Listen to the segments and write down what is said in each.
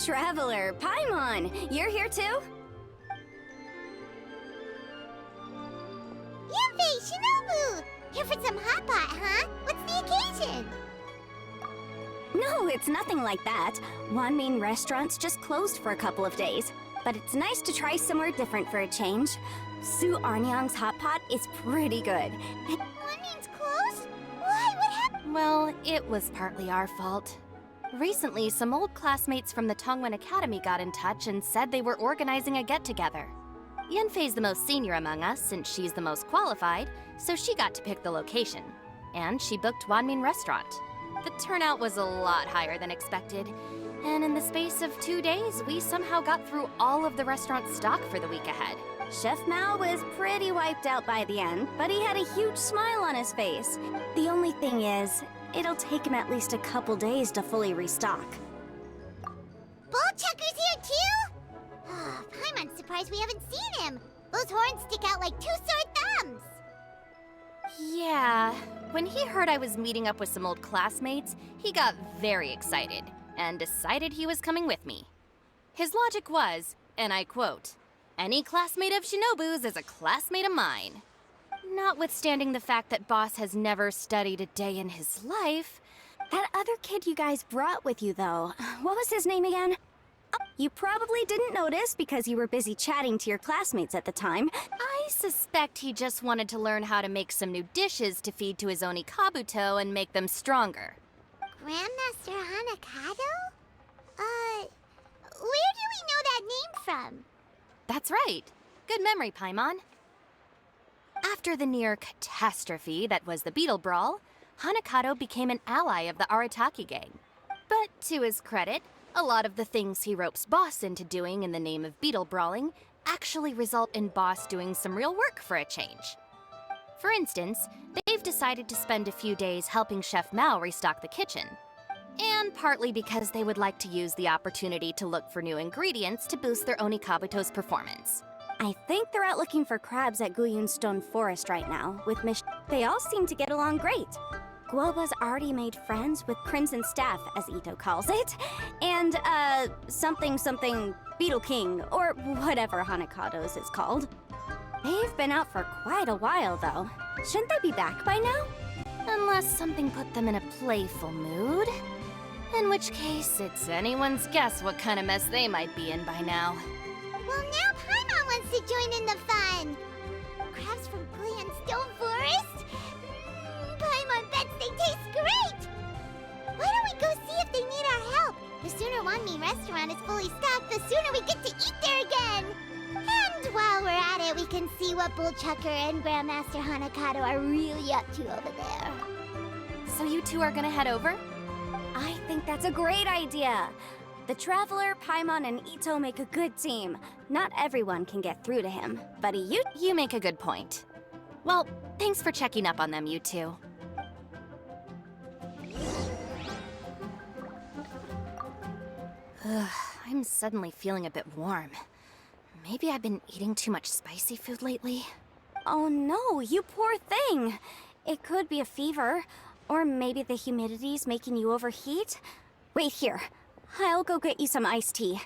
Traveler, Paimon, you're here too? Yunfei, Shinobu! Here for some hot pot, huh? What's the occasion? No, it's nothing like that. Wanmin restaurant's just closed for a couple of days. But it's nice to try somewhere different for a change. Su Arnyang's hot pot is pretty good. Wanmin's closed? Why? What happened? Well, it was partly our fault. Recently, some old classmates from the Tongwen Academy got in touch and said they were organizing a get-together. Yunfei's the most senior among us since she's the most qualified, so she got to pick the location. And she booked Wanmin Restaurant. The turnout was a lot higher than expected, and in the space of 2 days, we somehow got through all of the restaurant's stock for the week ahead. Chef Mao was pretty wiped out by the end, but he had a huge smile on his face. The only thing is, it'll take him at least a couple days to fully restock. Bullchucker's here too? Paimon's surprised we haven't seen him. Those horns stick out like two sore thumbs. Yeah, when he heard I was meeting up with some old classmates, he got very excited and decided he was coming with me. His logic was, and I quote, "Any classmate of Shinobu's is a classmate of mine." Notwithstanding the fact that Boss has never studied a day in his life. That other kid you guys brought with you, though, what was his name again? You probably didn't notice because you were busy chatting to your classmates at the time. I suspect he just wanted to learn how to make some new dishes to feed to his Onikabuto and make them stronger. Grandmaster Hanakado? Where do we know that name from? That's right. Good memory, Paimon. After the near catastrophe that was the Beetle Brawl, Hanakado became an ally of the Arataki gang. But to his credit, a lot of the things he ropes Boss into doing in the name of beetle brawling actually result in Boss doing some real work for a change. For instance, they've decided to spend a few days helping Chef Mao restock the kitchen. And partly because they would like to use the opportunity to look for new ingredients to boost their Onikabuto's performance. I think they're out looking for crabs at Guyun Stone Forest right now, with They all seem to get along great. Guoba's already made friends with Crimson Staff, as Ito calls it, and, something Beetle King, or whatever Hanakado's is called. They've been out for quite a while, though. Shouldn't they be back by now? Unless something put them in a playful mood. In which case, it's anyone's guess what kind of mess they might be in by now. Well, now Paimon wants to join in the fun. Crabs from Guyun Stone Forest? Paimon bets they taste great! Why don't we go see if they need our help? The sooner Wanmin Restaurant is fully stocked, the sooner we get to eat there again! And while we're at it, we can see what Bullchucker and Grandmaster Hanakado are really up to over there. So you two are gonna head over? I think that's a great idea. The Traveler, Paimon, and Ito make a good team. Not everyone can get through to him, but You make a good point. Well, thanks for checking up on them, you two. Ugh, I'm suddenly feeling a bit warm. Maybe I've been eating too much spicy food lately? Oh no, you poor thing! It could be a fever, or maybe the humidity's making you overheat. Wait here, I'll go get you some iced tea.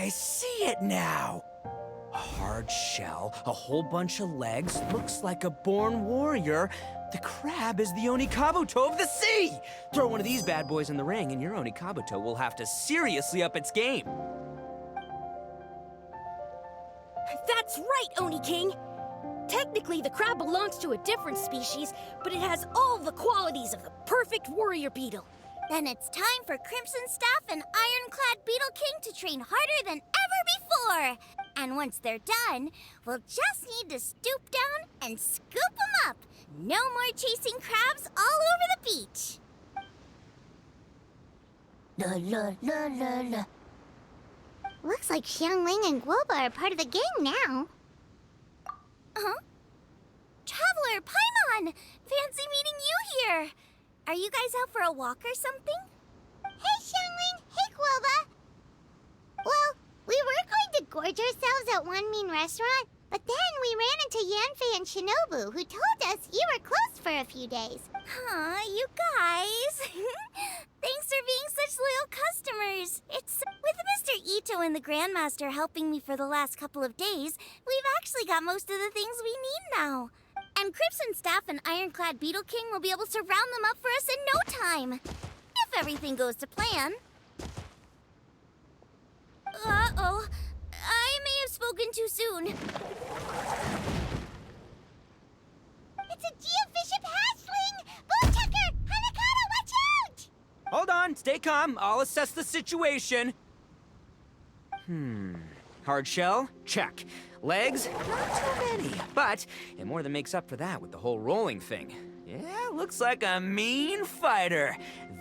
I see it now. A hard shell, a whole bunch of legs, looks like a born warrior. The crab is the Onikabuto of the sea! Throw one of these bad boys in the ring and your Onikabuto will have to seriously up its game. That's right, Oni King! Technically, the crab belongs to a different species, but it has all the qualities of the perfect warrior beetle. Then it's time for Crimson Staff and Ironclad Beetle King to train harder than ever before. And once they're done, we'll just need to stoop down and scoop them up. No more chasing crabs all over the beach. La la la la la. Looks like Xiangling and Guoba are part of the gang now. Huh? Traveler, Paimon! Fancy meeting you here! Are you guys out for a walk or something? Hey, Xiangling! Hey, Guoba! Well, we were going to gorge ourselves at one mean restaurant, but then we ran into Yanfei and Shinobu, who told us you were closed for a few days. Aw, you guys! Thanks for being such loyal customers. It's with Mr. Ito and the Grandmaster helping me for the last couple of days, we've actually got most of the things we need now. And Crimson Staff and Ironclad Beetle King will be able to round them up for us in no time. If everything goes to plan. Uh-oh. I may have spoken too soon. It's a Geobishop hatchling! Bullchucker! Hanakata, watch out! Hold on, stay calm. I'll assess the situation. Hard shell? Check. Legs? Not too many. But it more than makes up for that with the whole rolling thing. Yeah, looks like a mean fighter.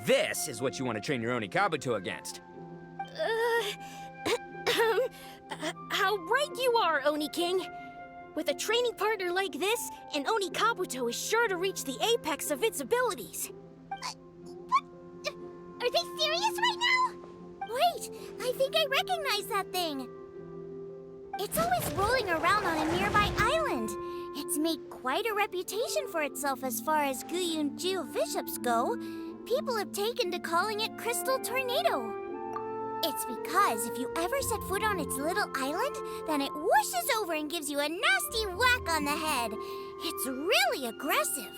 This is what you want to train your Onikabuto against. How right you are, Oni King! With a training partner like this, an Onikabuto is sure to reach the apex of its abilities. What? Are they serious right now? Wait, I think I recognize that thing. It's always rolling around on a nearby island. It's made quite a reputation for itself as far as Guyun Geobishops go. People have taken to calling it Crystal Tornado. It's because if you ever set foot on its little island, then it whooshes over and gives you a nasty whack on the head. It's really aggressive.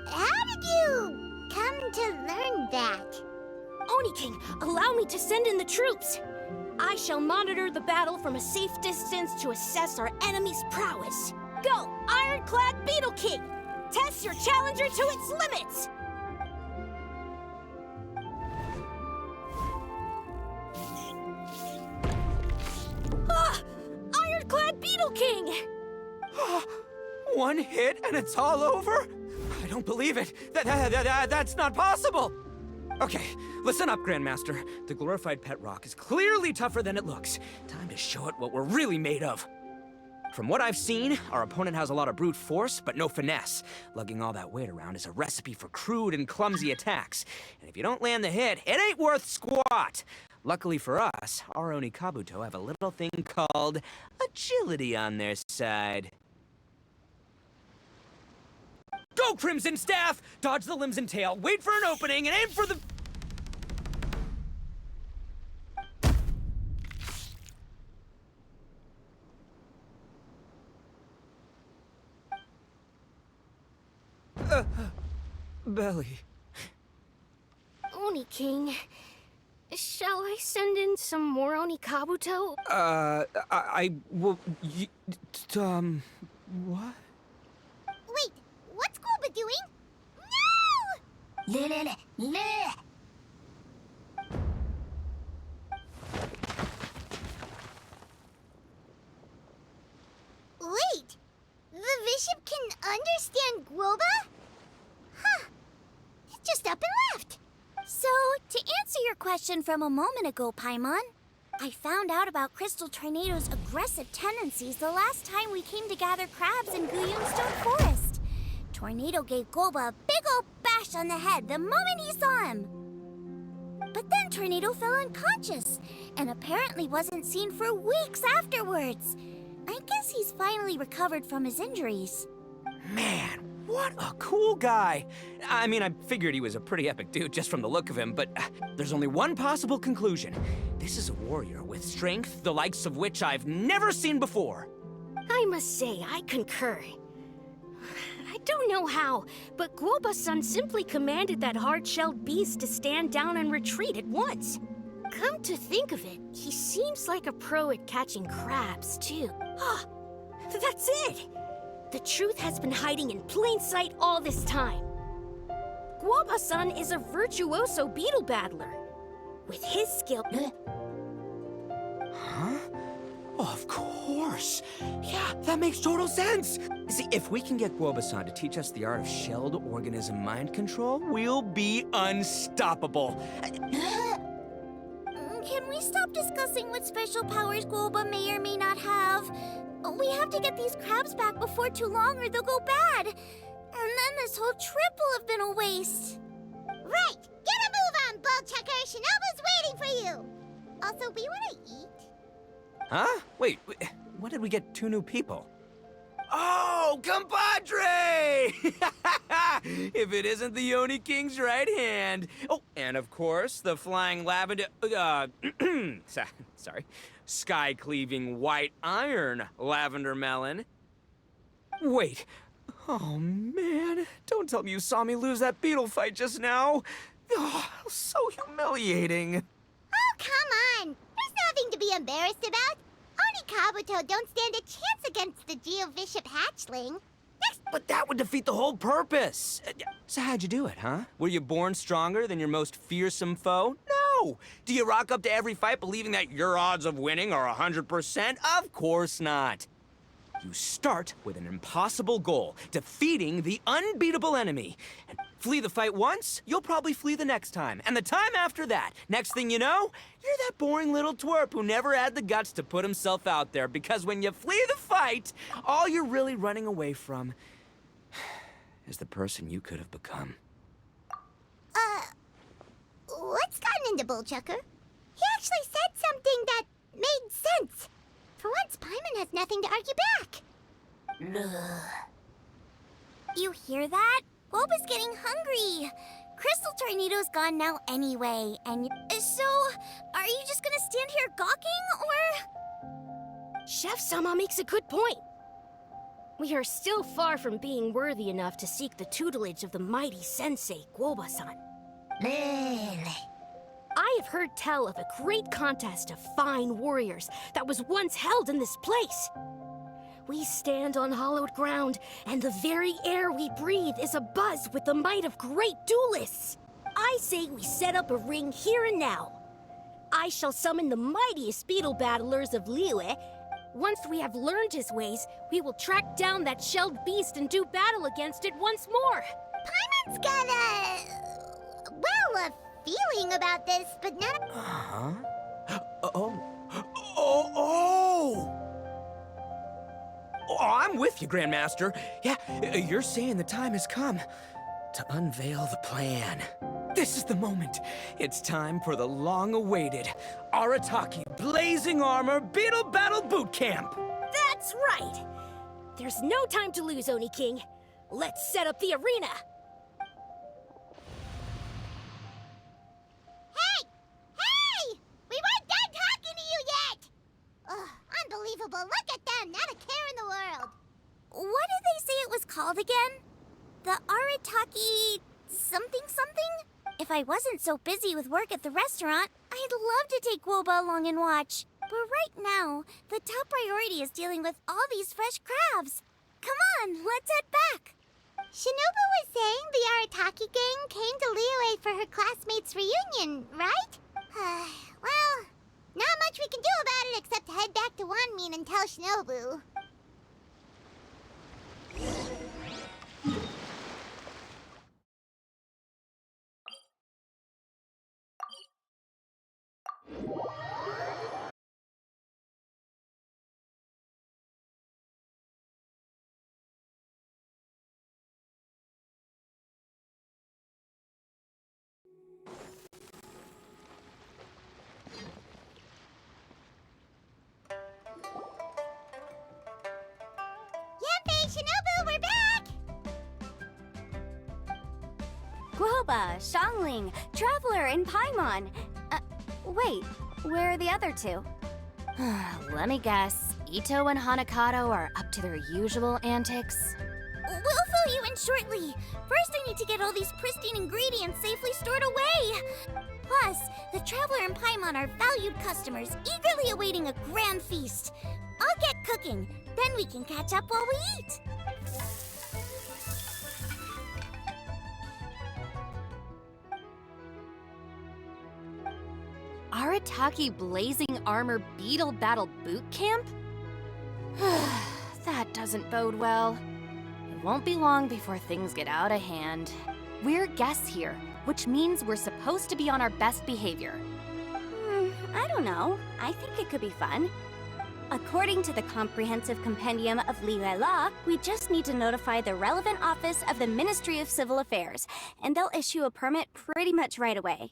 How did you come to learn that? Oni King, allow me to send in the troops. I shall monitor the battle from a safe distance to assess our enemy's prowess. Go, Ironclad Beetle King! Test your challenger to its limits! Ah! Ironclad Beetle King! One hit and it's all over? I don't believe it. That's not possible. Okay, listen up, Grandmaster. The glorified pet rock is clearly tougher than it looks. Time to show it what we're really made of. From what I've seen, our opponent has a lot of brute force, but no finesse. Lugging all that weight around is a recipe for crude and clumsy attacks. And if you don't land the hit, it ain't worth squat. Luckily for us, our Onikabuto have a little thing called agility on their side. Go, Crimson Staff! Dodge the limbs and tail, wait for an opening, and aim for the... belly. Oni King, shall I send in some more Onikabuto? I will... what? Wait, what's Guoba doing? No! Wait, the bishop can understand Guoba? Huh. It just up and left. So, to answer your question from a moment ago, Paimon, I found out about Crystal Tornado's aggressive tendencies the last time we came to gather crabs in Guyunstone Forest. Tornado gave Guoba a big old bash on the head the moment he saw him. But then Tornado fell unconscious, and apparently wasn't seen for weeks afterwards. I guess he's finally recovered from his injuries. Man, what a cool guy. I mean, I figured he was a pretty epic dude just from the look of him, but there's only one possible conclusion. This is a warrior with strength, the likes of which I've never seen before. I must say, I concur. I don't know how, but Guoba-san simply commanded that hard-shelled beast to stand down and retreat at once. Come to think of it, he seems like a pro at catching crabs, too. Ah, that's it! The truth has been hiding in plain sight all this time. Guoba-san is a virtuoso beetle battler. With his skill... Huh? Oh, of course. Yeah, that makes total sense. See, if we can get Guoba-san to teach us the art of shelled organism mind control, we'll be unstoppable. Can we stop discussing what special powers Guoba may or may not have? We have to get these crabs back before too long or they'll go bad. And then this whole trip will have been a waste. Right! Get a move on, Bullchucker! Shinobu's waiting for you! Also, we want to eat. Huh? Wait, when did we get 2 new people? Oh, compadre! If it isn't the Oni King's right hand. Oh, and of course, the flying lavender... sorry. Sky-cleaving white iron lavender melon. Wait. Oh, man. Don't tell me you saw me lose that beetle fight just now. Oh, so humiliating. Oh, come on! There's nothing to be embarrassed about. Oni Kabuto don't stand a chance against the Geovishap hatchling. But that would defeat the whole purpose. So how'd you do it, huh? Were you born stronger than your most fearsome foe? No! Do you rock up to every fight believing that your odds of winning are 100%? Of course not. You start with an impossible goal, defeating the unbeatable enemy. And flee the fight once, you'll probably flee the next time. And the time after that. Next thing you know, you're that boring little twerp who never had the guts to put himself out there. Because when you flee the fight, all you're really running away from is the person you could have become. What's gotten into Bullchucker? He actually said something that made sense. For once, Paimon has nothing to argue back. You hear that? Boba's getting hungry. Crystal Tornado's gone now anyway, and so, are you just gonna stand here gawking, or...? Chef-sama makes a good point. We are still far from being worthy enough to seek the tutelage of the mighty sensei, Guoba-san. I have heard tell of a great contest of fine warriors that was once held in this place. We stand on hallowed ground, and the very air we breathe is abuzz with the might of great duelists. I say we set up a ring here and now. I shall summon the mightiest beetle battlers of Liyue. Once we have learned his ways, we will track down that shelled beast and do battle against it once more. Paimon's got a feeling about this, but not a... Huh? Oh, I'm with you, Grandmaster. Yeah, you're saying the time has come to unveil the plan. This is the moment. It's time for the long-awaited Arataki Blazing Armor Beetle Battle Boot Camp. That's right! There's no time to lose, Oni King. Let's set up the arena! Hey! We weren't done talking to you yet! Ugh, unbelievable. Look at them, not a care in the world. What did they say it was called again? The Arataki... something? If I wasn't so busy with work at the restaurant, I'd love to take Guoba along and watch. But right now, the top priority is dealing with all these fresh crabs. Come on, let's head back. Shinobu was saying the Arataki gang came to Liyue for her classmates' reunion, right? Well, not much we can do about it except head back to Wanmin and tell Shinobu. Shinobu, we're back! Guoba, Xiangling, Traveler, and Paimon. Wait, where are the other two? Let me guess. Ito and Hanakato are up to their usual antics. We'll fill you in shortly. First, I need to get all these pristine ingredients safely stored away. Plus, the Traveler and Paimon are valued customers, eagerly awaiting a grand feast. I'll get cooking, then we can catch up while we eat. Arataki Blazing Armor Beetle Battle Boot Camp? That doesn't bode well. It won't be long before things get out of hand. We're guests here, which means we're supposed to be on our best behavior. I don't know. I think it could be fun. According to the Comprehensive Compendium of Liyue Law, we just need to notify the relevant office of the Ministry of Civil Affairs, and they'll issue a permit pretty much right away.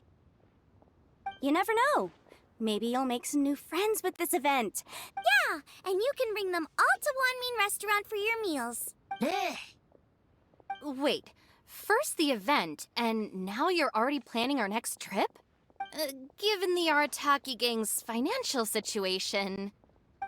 You never know. Maybe you'll make some new friends with this event. Yeah, and you can bring them all to Wanmin Restaurant for your meals. Wait, first the event, and now you're already planning our next trip? Given the Arataki gang's financial situation...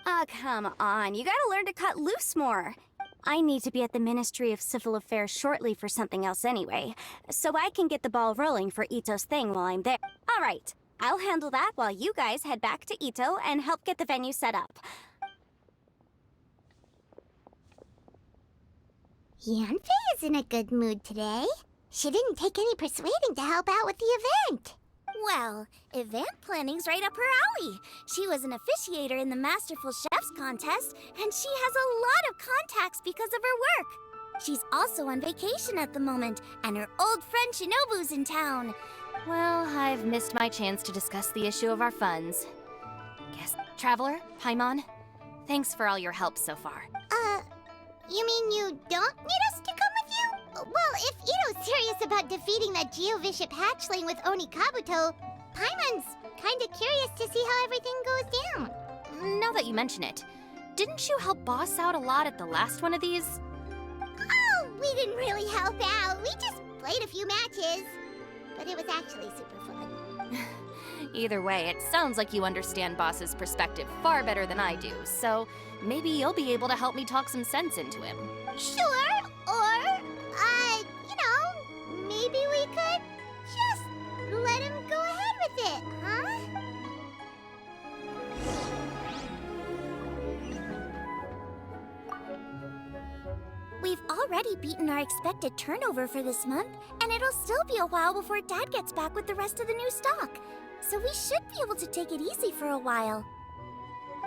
Ah, come on. You gotta learn to cut loose more. I need to be at the Ministry of Civil Affairs shortly for something else anyway, so I can get the ball rolling for Ito's thing while I'm there. All right. I'll handle that while you guys head back to Ito and help get the venue set up. Yanfei is in a good mood today. She didn't take any persuading to help out with the event. Well, event planning's right up her alley. She was an officiator in the Masterful Chefs contest, and she has a lot of contacts because of her work. She's also on vacation at the moment, and her old friend Shinobu's in town. Well, I've missed my chance to discuss the issue of our funds. Guess, Traveler, Paimon, thanks for all your help so far. You mean you don't need us to come with you? Well, if Ito's serious about defeating that Geovishap hatchling with Oni Kabuto, Paimon's kinda curious to see how everything goes down. Now that you mention it, didn't you help Boss out a lot at the last one of these? Oh, we didn't really help out. We just played a few matches. But it was actually super fun. Either way, it sounds like you understand Boss's perspective far better than I do, so maybe you'll be able to help me talk some sense into him. Sure, or, maybe we could just let him go ahead with it, huh? We've already beaten our expected turnover for this month, and it'll still be a while before Dad gets back with the rest of the new stock. So we should be able to take it easy for a while.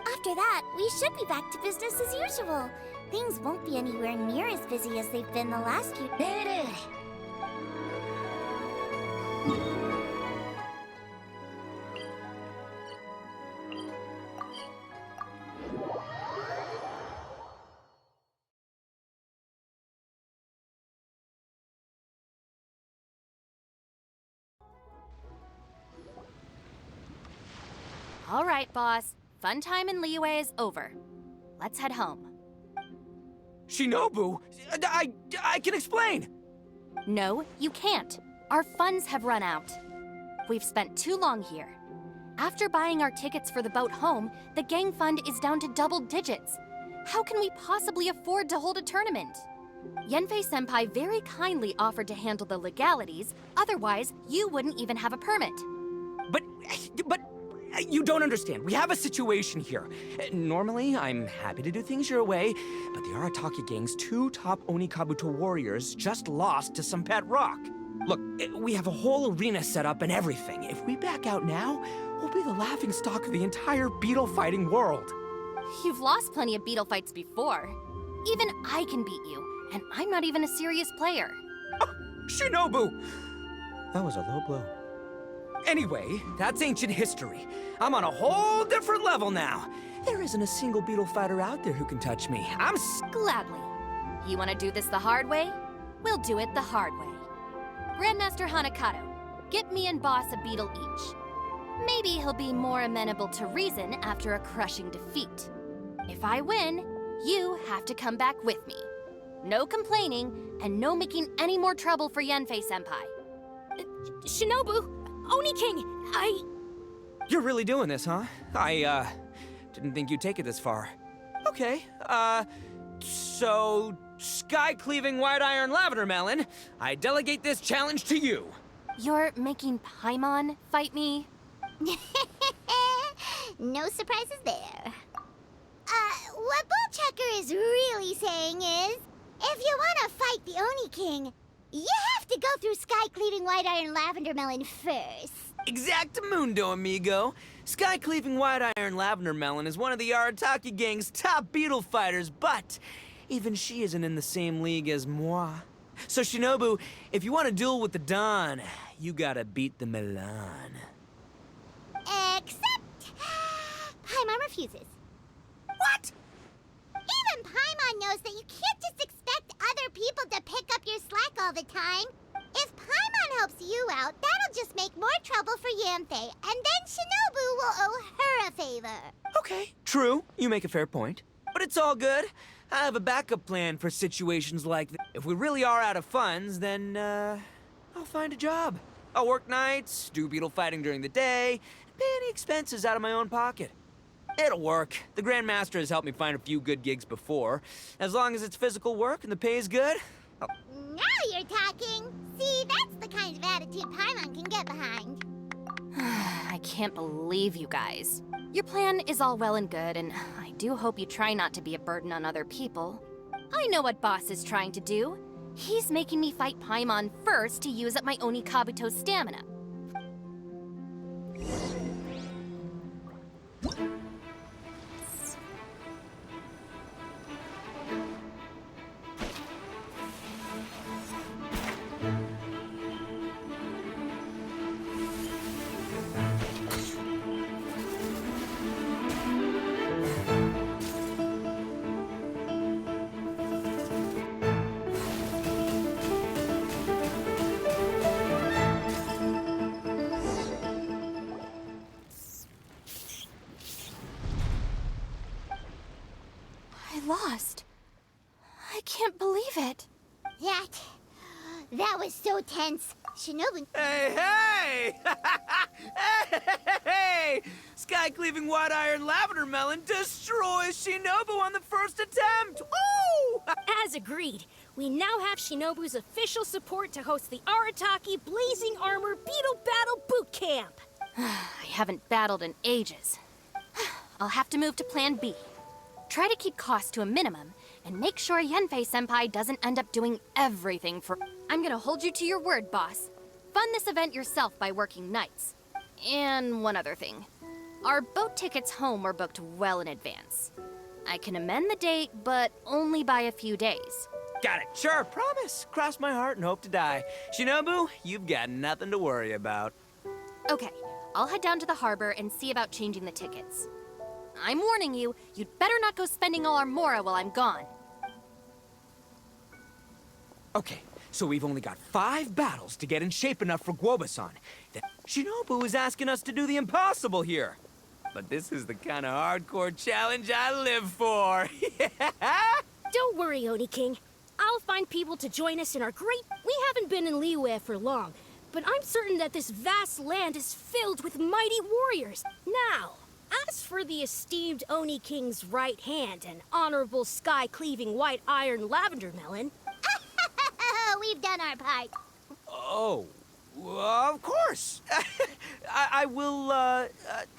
After that, we should be back to business as usual. Things won't be anywhere near as busy as they've been the last few... All right, Boss. Fun time in Liyue is over. Let's head home. Shinobu, I can explain. No, you can't. Our funds have run out. We've spent too long here. After buying our tickets for the boat home, the gang fund is down to double digits. How can we possibly afford to hold a tournament? Yanfei-senpai very kindly offered to handle the legalities, otherwise you wouldn't even have a permit. But you don't understand. We have a situation here. Normally, I'm happy to do things your way, but the Arataki gang's 2 top Oni Kabuto warriors just lost to some pet rock. Look, we have a whole arena set up and everything. If we back out now, we'll be the laughingstock of the entire beetle fighting world. You've lost plenty of beetle fights before. Even I can beat you, and I'm not even a serious player. Oh, Shinobu! That was a low blow. Anyway, that's ancient history. I'm on a whole different level now. There isn't a single beetle fighter out there who can touch me. Gladly. You want to do this the hard way? We'll do it the hard way. Grandmaster Hanakato, get me and Boss a beetle each. Maybe he'll be more amenable to reason after a crushing defeat. If I win, you have to come back with me. No complaining, and no making any more trouble for Yanfei-senpai. Shinobu! Oni King! You're really doing this, huh? I didn't think you'd take it this far. Okay, so sky-cleaving white iron lavender melon, I delegate this challenge to you. You're making Paimon fight me? No surprises there. What Bullchucker is really saying is, if you want to fight the Oni King, you have to go through sky-cleaving white iron lavender melon first. Exactamundo, amigo. Sky-cleaving white iron lavender melon is one of the Arataki gang's top beetle fighters, but even she isn't in the same league as moi. So Shinobu, if you want to duel with the Don, you gotta beat the Milan. Except... Paimon refuses. What? Even Paimon knows that you can't just expect other people to pick up your slack all the time. If Paimon helps you out, that'll just make more trouble for Yamthe, and then Shinobu will owe her a favor. Okay, true. You make a fair point. But it's all good. I have a backup plan for situations like this. If we really are out of funds, then, I'll find a job. I'll work nights, do beetle fighting during the day, pay any expenses out of my own pocket. It'll work. The Grandmaster has helped me find a few good gigs before. As long as it's physical work and the pay is good. Now you're talking. See, that's the kind of attitude Paimon can get behind. I can't believe you guys. Your plan is all well and good, and I do hope you try not to be a burden on other people. I know what Boss is trying to do. He's making me fight Paimon first to use up my Oni Kabuto's stamina. Lost. I can't believe it. That was so tense. Shinobu... Hey! Hey! Sky-cleaving white iron lavender melon destroys Shinobu on the first attempt! Woo! As agreed, we now have Shinobu's official support to host the Arataki Blazing Armor Beetle Battle Boot Camp. I haven't battled in ages. I'll have to move to Plan B. Try to keep costs to a minimum, and make sure Yenfei-senpai doesn't end up doing everything for... I'm gonna hold you to your word, boss. Fund this event yourself by working nights. And one other thing. Our boat tickets home were booked well in advance. I can amend the date, but only by a few days. Got it. Sure, promise. Cross my heart and hope to die. Shinobu, you've got nothing to worry about. Okay, I'll head down to the harbor and see about changing the tickets. I'm warning you, you'd better not go spending all our mora while I'm gone. Okay, so we've only got 5 battles to get in shape enough for Guoba-san. Then Shinobu is asking us to do the impossible here. But this is the kind of hardcore challenge I live for. Don't worry, Oni King. I'll find people to join us in our great... We haven't been in Liyue for long, but I'm certain that this vast land is filled with mighty warriors. Now, as for the esteemed Oni King's right hand and honorable sky-cleaving white iron lavender melon... We've done our part. Oh, of course. I will,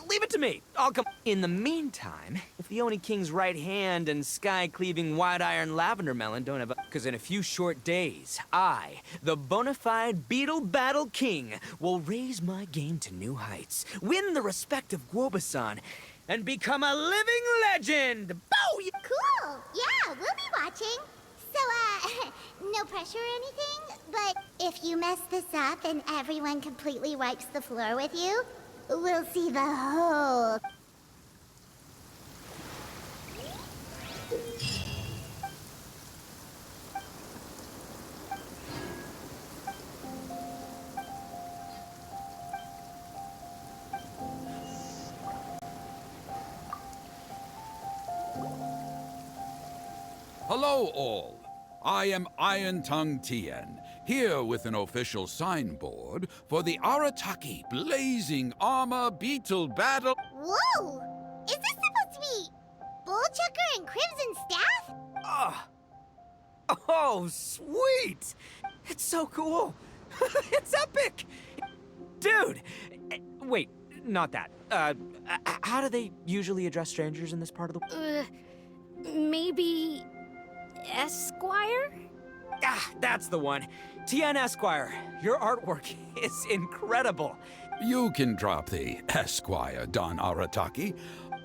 leave it to me. I'll come. In the meantime, if the Oni King's right hand and sky-cleaving white iron lavender melon don't have a... Because in a few short days, I, the bona fide Beetle Battle King, will raise my game to new heights, win the respect of Guoba-san, and become a living legend! Bow! Cool. Yeah, we'll be watching. So, no pressure or anything, but if you mess this up and everyone completely wipes the floor with you, we'll see the whole... Hello, all. I am Iron Tongue Tien, here with an official signboard for the Arataki Blazing Armor Beetle Battle. Whoa! Is this supposed to be Bullchucker and Crimson Staff? Oh, oh, sweet! It's so cool. It's epic! Dude! Wait, not that. How do they usually address strangers in this part of the... Maybe... Esquire? Ah, that's the one. TN Esquire, your artwork is incredible. You can drop the Esquire, Don Arataki.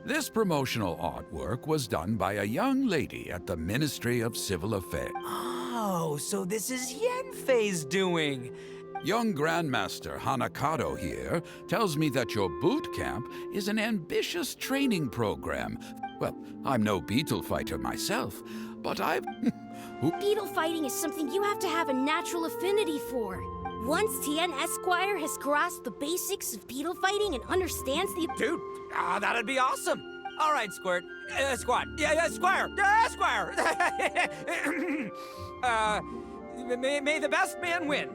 This promotional artwork was done by a young lady at the Ministry of Civil Affairs. Oh, so this is Yenfei's doing. Young Grandmaster Hanakado here tells me that your boot camp is an ambitious training program. Well, I'm no beetle fighter myself, but I've... Beetle fighting is something you have to have a natural affinity for. Once Tien Esquire has grasped the basics of beetle fighting and understands the... Dude, that'd be awesome. All right, Squirt. Squad. Yeah, Squire. Esquire. May the best man win.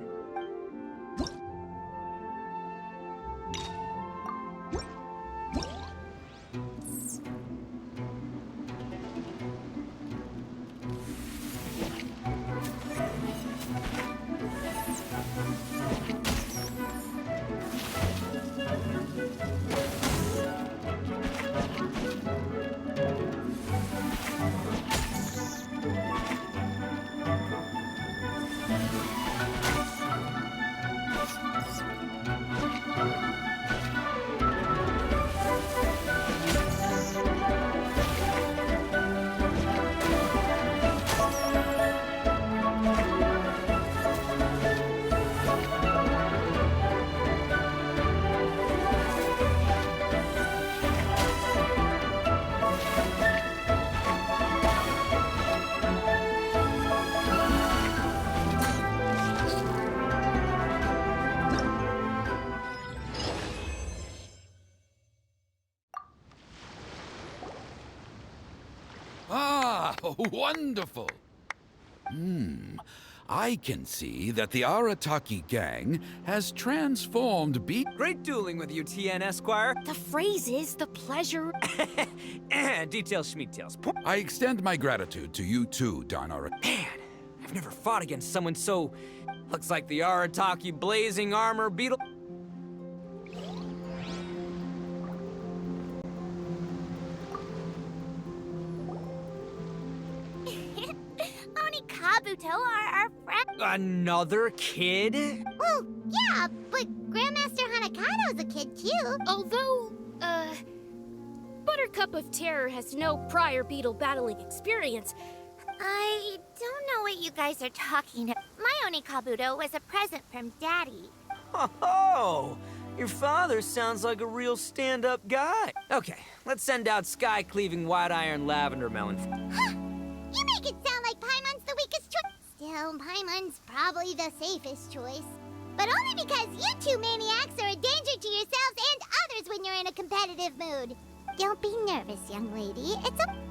Ah, wonderful. I can see that the Arataki gang has transformed Great dueling with you, TN Esquire. The phrase is the pleasure... Details, schmeetails. I extend my gratitude to you too, Don Arataki. Man, I've never fought against someone so... Looks like the Arataki blazing armor beetle... Oni Kabuto, our friend. Another kid? Well, yeah, but Grandmaster Hanakado's a kid too. Although, Buttercup of Terror has no prior beetle battling experience. I don't know what you guys are talking about. My Oni Kabuto was a present from Daddy. Oh, your father sounds like a real stand-up guy. Okay, let's send out sky-cleaving white-iron lavender melon. Huh. You make it sound like Paimon's the weakest choice. Still, Paimon's probably the safest choice. But only because you two maniacs are a danger to yourselves and others when you're in a competitive mood. Don't be nervous, young lady. It's a...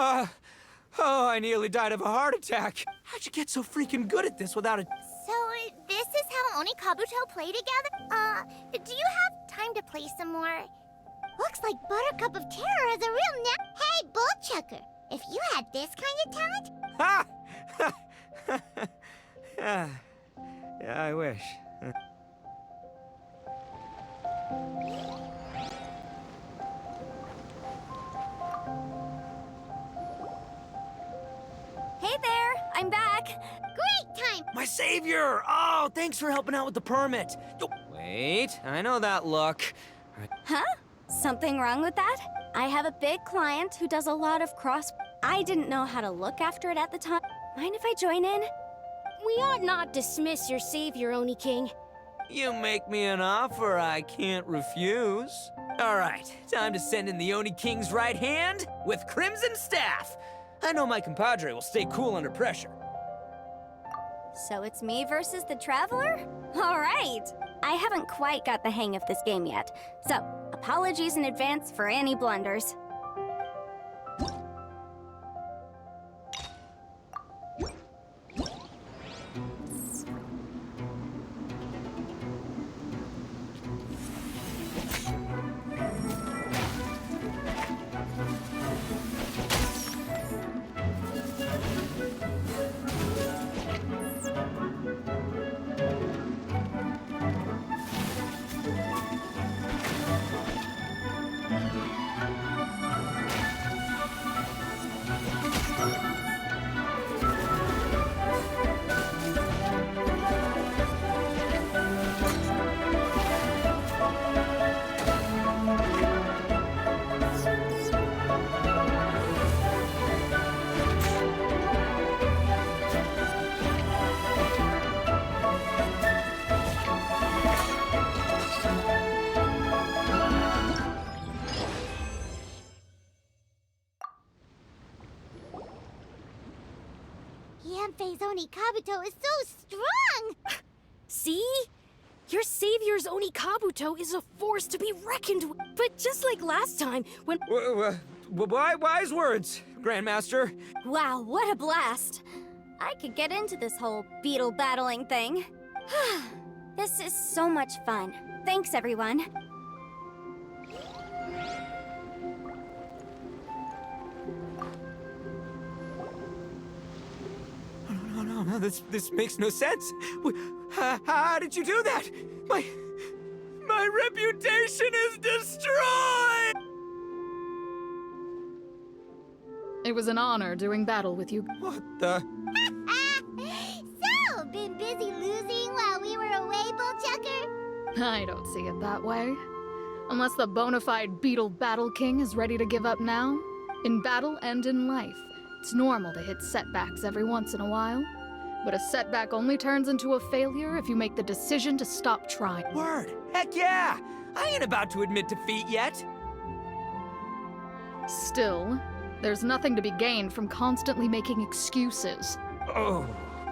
Oh, I nearly died of a heart attack. How'd you get so freaking good at this without a... So, this is how Oni Kabuto play together? Do you have time to play some more? Looks like Buttercup of Terror has a real Hey, Bullchucker! If you had this kind of talent... Ha! Yeah, I wish. Hey there, I'm back. Great time! My savior! Oh, thanks for helping out with the permit. Wait, I know that look. Huh? Something wrong with that? I have a big client who does a lot of cross... I didn't know how to look after it at the time. Mind if I join in? We ought not dismiss your savior, Oni King. You make me an offer I can't refuse. All right, time to send in the Oni King's right hand with Crimson Staff. I know my compadre will stay cool under pressure. So it's me versus the Traveler? All right. I haven't quite got the hang of this game yet, so apologies in advance for any blunders. Yanfei's Oni Kabuto is so strong! See? Your savior's Oni Kabuto is a force to be reckoned with. But just like last time, when... Wise words, Grandmaster. Wow, what a blast! I could get into this whole beetle battling thing. This is so much fun. Thanks, everyone. No, this makes no sense. How did you do that? My reputation is destroyed! It was an honor doing battle with you. What the? So, been busy losing while we were away, Bullchucker? I don't see it that way. Unless the bona fide Beetle Battle King is ready to give up now. In battle and in life, it's normal to hit setbacks every once in a while. But a setback only turns into a failure if you make the decision to stop trying. Word! Heck yeah! I ain't about to admit defeat yet. Still, there's nothing to be gained from constantly making excuses. Oh.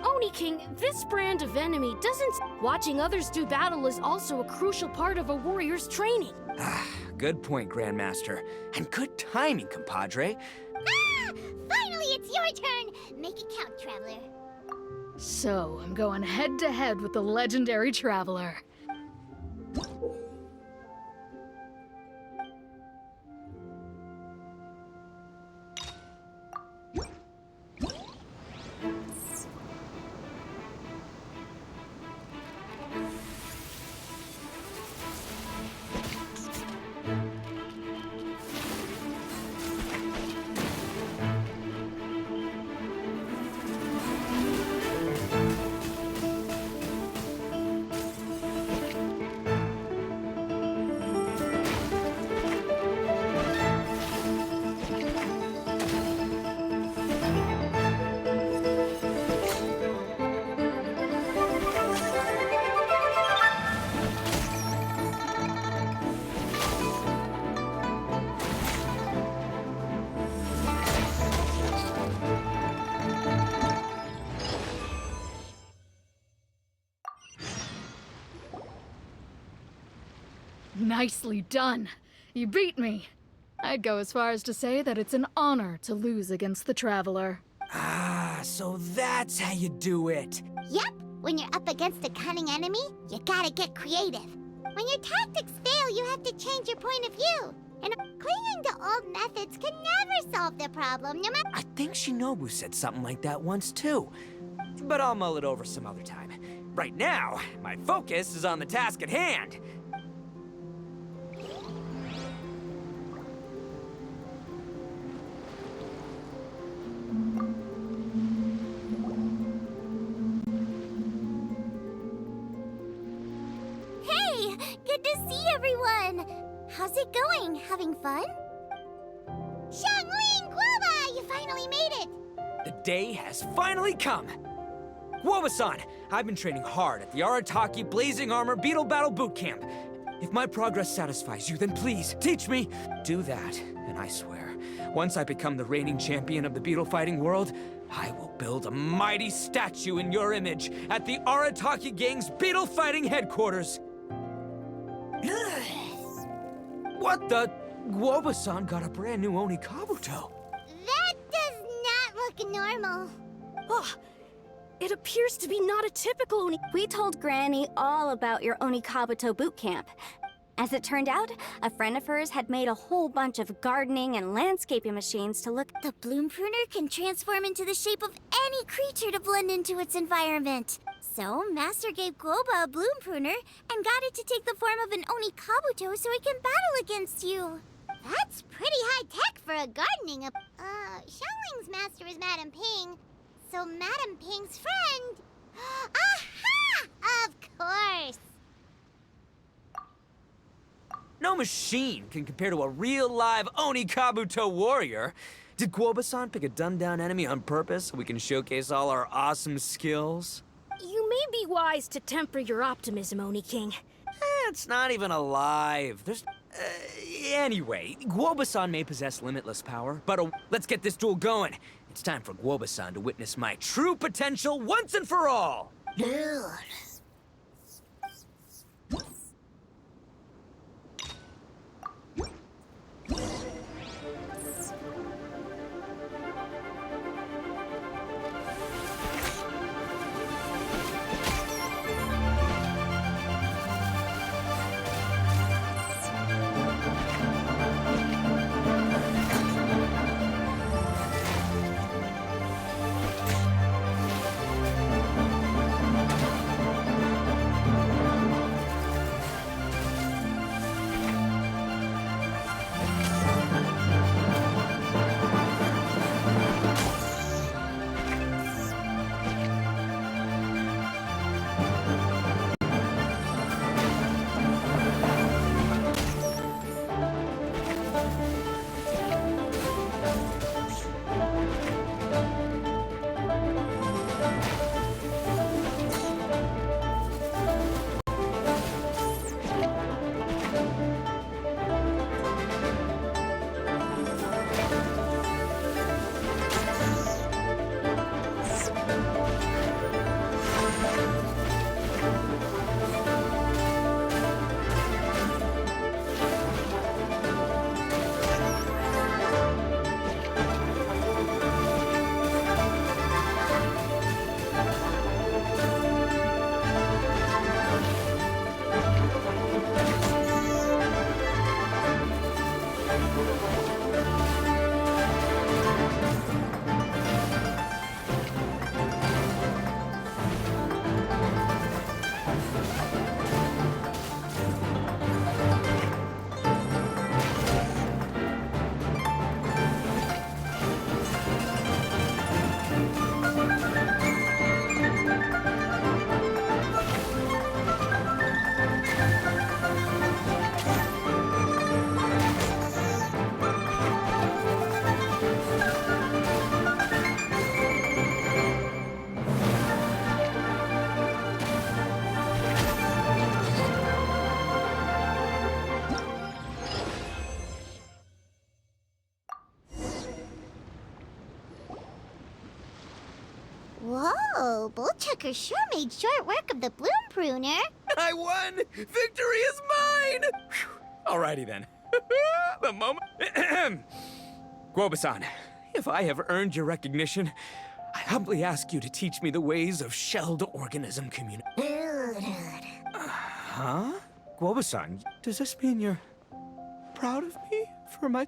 Oni King, this brand of enemy doesn't... Watching others do battle is also a crucial part of a warrior's training. Good point, Grandmaster. And good timing, compadre. Finally, it's your turn! Make it count, Traveler. So, I'm going head-to-head with the legendary Traveler. Nicely done. You beat me. I'd go as far as to say that it's an honor to lose against the Traveler. Ah, so that's how you do it. Yep, when you're up against a cunning enemy, you gotta get creative. When your tactics fail, you have to change your point of view. And clinging to old methods can never solve the problem, no matter— I think Shinobu said something like that once too. But I'll mull it over some other time. Right now, my focus is on the task at hand. Hey, good to see everyone! How's it going? Having fun? Xiangling Guoba, you finally made it! The day has finally come. Guoba-san, I've been training hard at the Arataki Blazing Armor Beetle Battle Boot Camp. If my progress satisfies you, then please, teach me. Do that, and I swear, once I become the reigning champion of the beetle fighting world, I will build a mighty statue in your image at the Arataki Gang's beetle fighting headquarters. What the? Guoba-san got a brand new Oni Kabuto. That does not look normal. Oh, it appears to be not a typical Oni. We told Granny all about your Onikabuto boot camp. As it turned out, a friend of hers had made a whole bunch of gardening and landscaping machines to look— The bloom pruner can transform into the shape of any creature to blend into its environment. So, Master gave Guoba a bloom pruner and got it to take the form of an Oni Kabuto so it can battle against you. That's pretty high tech for a gardening Xiangling's master is Madame Ping, so Madame Ping's friend— Aha! Of course! No machine can compare to a real live Oni Kabuto warrior. Did Guoba-san pick a dumbed-down enemy on purpose so we can showcase all our awesome skills? You may be wise to temper your optimism, Oni King. It's not even alive. There's... anyway, Guoba-san may possess limitless power, but let's get this duel going. It's time for Guoba-san to witness my true potential once and for all. Whoa, Bullchucker sure made short work of the bloom pruner. I won! Victory is mine! Whew. Alrighty then. The moment. Guoba-san, if I have earned your recognition, I humbly ask you to teach me the ways of shelled organism community. Huh? Guoba-san, does this mean you're proud of me for my...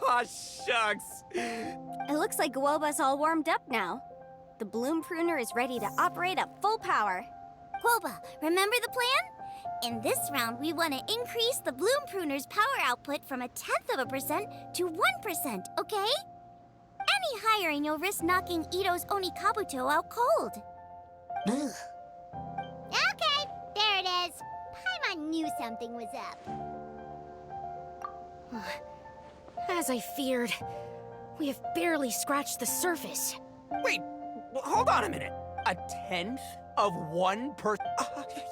Oh, shucks! It looks like Guoba's all warmed up now. The bloom pruner is ready to operate at full power. Guoba, remember the plan? In this round, we want to increase the bloom pruner's power output from 0.1% to 1%, okay? Any higher and you'll risk knocking Ito's Onikabuto out cold. Okay, there it is. Paimon knew something was up. As I feared, we have barely scratched the surface. Wait, hold on a minute. 1/10 of 1%?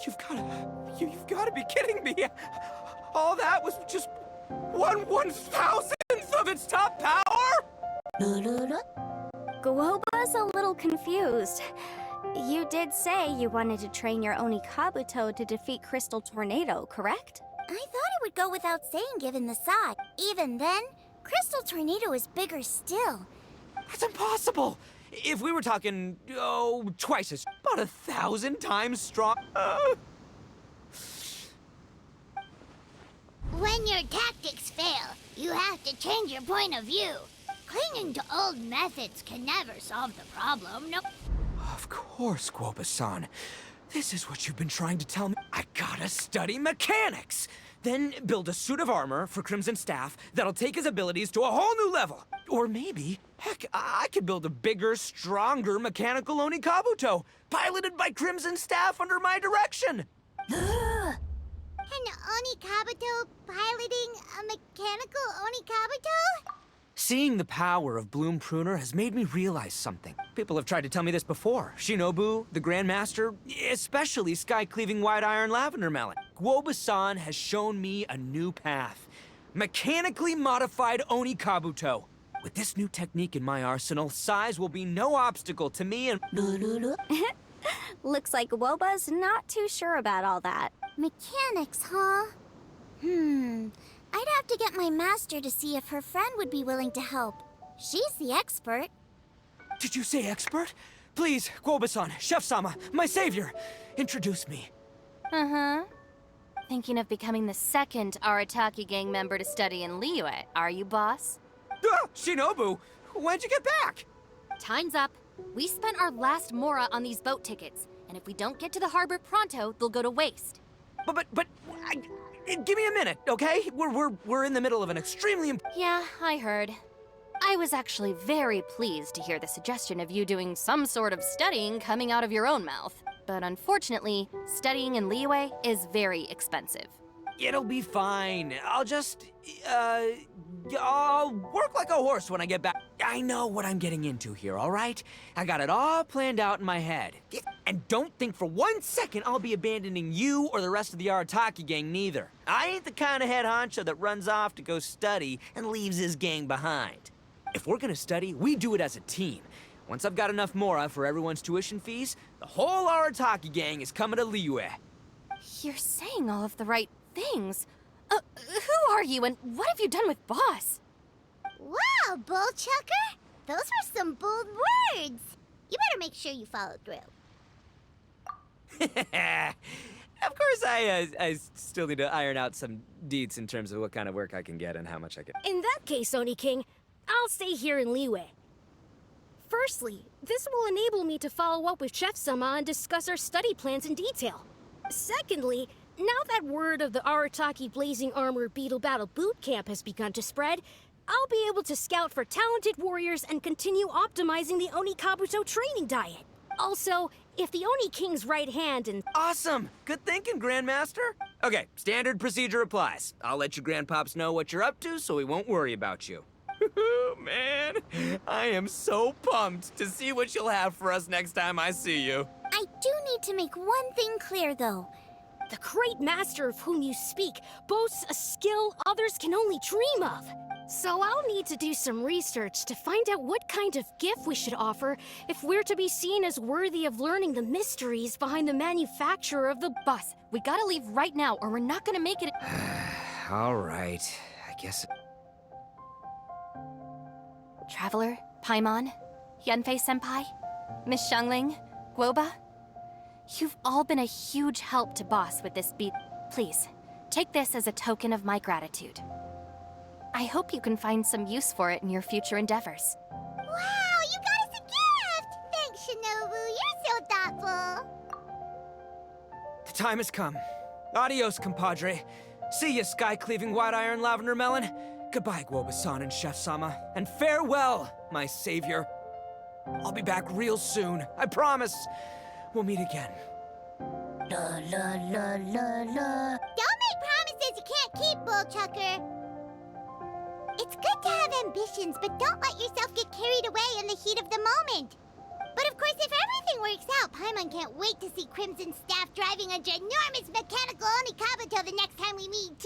You've got to be kidding me. All that was just 1/1000th of its top power? Guoba's a little confused. You did say you wanted to train your Onikabuto to defeat Crystal Tornado, correct? I thought it would go without saying given the size. Even then, Crystal Tornado is bigger still. That's impossible. If we were talking, twice as, about 1,000 times strong. When your tactics fail, you have to change your point of view. Clinging to old methods can never solve the problem, no. Of course, Guoba-san. This is what you've been trying to tell me. I gotta study mechanics! Then build a suit of armor for Crimson Staff that'll take his abilities to a whole new level. Or maybe, heck, I could build a bigger, stronger mechanical Onikabuto, piloted by Crimson Staff under my direction. An Onikabuto piloting a mechanical Onikabuto? Seeing the power of Bloom Pruner has made me realize something. People have tried to tell me this before. Shinobu, the Grandmaster, especially Sky-Cleaving White Iron Lavender Melon. Guoba-san has shown me a new path. Mechanically modified Onikabuto. With this new technique in my arsenal, size will be no obstacle to me and... Looks like Guoba's not too sure about all that. Mechanics, huh? I'd have to get my master to see if her friend would be willing to help. She's the expert. Did you say expert? Please, Guoba-san, Chef-sama, my savior, introduce me. Thinking of becoming the second Arataki gang member to study in Liyue, are you, boss? Shinobu, when'd you get back? Time's up. We spent our last mora on these boat tickets, and if we don't get to the harbor pronto, they'll go to waste. Give me a minute, okay? We're in the middle of an extremely Yeah, I heard. I was actually very pleased to hear the suggestion of you doing some sort of studying coming out of your own mouth. But unfortunately, studying in Liyue is very expensive. It'll be fine. I'll work like a horse when I get back. I know what I'm getting into here, all right? I got it all planned out in my head. And don't think for 1 second I'll be abandoning you or the rest of the Arataki gang neither. I ain't the kind of head honcho that runs off to go study and leaves his gang behind. If we're gonna study, we do it as a team. Once I've got enough mora for everyone's tuition fees, the whole Arataki gang is coming to Liyue. You're saying all of the right things. Who are you and what have you done with Boss? Wow, Bullchucker! Those were some bold words! You better make sure you follow through. Of course, I still need to iron out some deets in terms of what kind of work I can get and how much I can. In that case, Oni King, I'll stay here in Liyue. Firstly, this will enable me to follow up with Chef-sama and discuss our study plans in detail. Secondly, now that word of the Arataki Blazing Armor Beetle Battle Boot Camp has begun to spread, I'll be able to scout for talented warriors and continue optimizing the Onikabuto training diet. Also, if the Oni King's right hand and... Awesome! Good thinking, Grandmaster. Okay, standard procedure applies. I'll let you grandpops know what you're up to so we won't worry about you. Man, I am so pumped to see what you'll have for us next time I see you. I do need to make one thing clear, though. the great master of whom you speak boasts a skill others can only dream of. So I'll need to do some research to find out what kind of gift we should offer if we're to be seen as worthy of learning the mysteries behind the manufacture of the... Boss, we gotta leave right now or we're not gonna make it... All right. I guess... Traveler, Paimon, Yanfei-senpai, Miss Xiangling, Guoba, you've all been a huge help to Boss with this beat. Please, take this as a token of my gratitude. I hope you can find some use for it in your future endeavors. Wow, you got us a gift! Thanks, Shinobu. You're so thoughtful. The time has come. Adios, compadre. See ya, sky-cleaving white-iron lavender melon. Goodbye, Guoba-san and Chef-sama. And farewell, my savior. I'll be back real soon. I promise. We'll meet again. La la la la la. Don't make promises you can't keep, Bullchucker. It's good to have ambitions, but don't let yourself get carried away in the heat of the moment. But of course, if everything works out, Paimon can't wait to see Crimson Staff driving a ginormous mechanical Onikaba till the next time we meet.